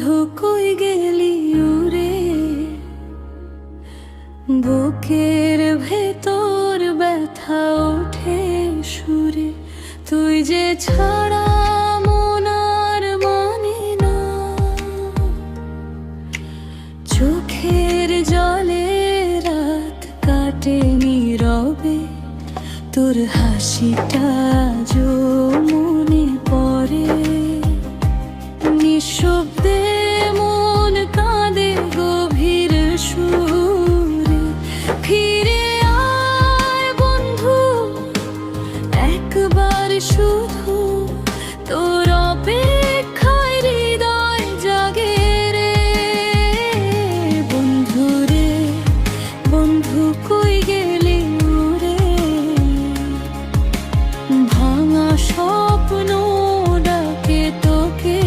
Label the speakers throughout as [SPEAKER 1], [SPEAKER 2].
[SPEAKER 1] বন্ধু কই গেলি উড়ে, বুকের ভেতর ব্যথা ওঠে সুরে। তুই যে ছাড়া মন আর মানে না, চোখের জলে রাত কাটে নীরবে। তোর হাসিটা আজও মনে পড়ে, নিঃশব্দে মন কাঁদে গভীর সুরে। ফিরে আয় বন্ধু, একবার শুধু তোর অপেক্ষায় হৃদয় জাগে রে। বন্ধু রে বন্ধু কই গেলি উড়ে, ভাঙা স্বপ্ন ডাকে তোকে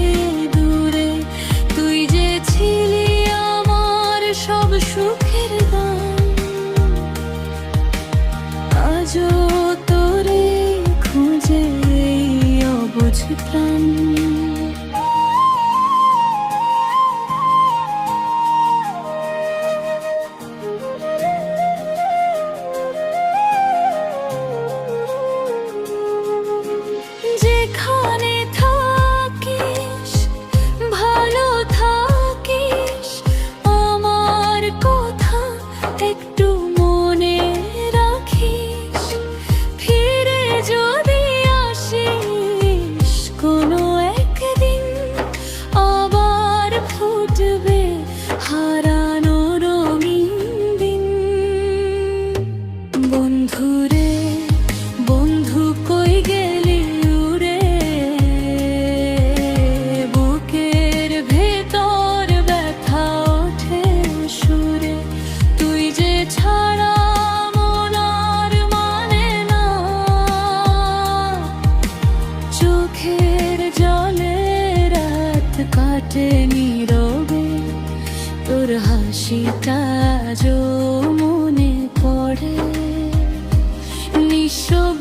[SPEAKER 1] দূরে। তুই যে ছিলি আমার সব সুখের গান, আজও তোরে খুঁজে এই অবুঝ প্রাণ। যেখানে থাকিস ভালো থাকিস, আমার কথা একটু মনে রাখিস। ফিরে যদি আসিস কোনো একদিন, আবার ফুটবে হারানো রঙিন দিন। বন্ধু রে বন্ধু কই গেলি উড়ে, বুকের ভেতর ব্যথা ওঠে সুরে। তুই যে ছাড়া মন আর মানে না, চোখের জলে রাত কাটে নীরবে। তোর হাসিটা আজও মনে পড়ে, নিঃশব্দে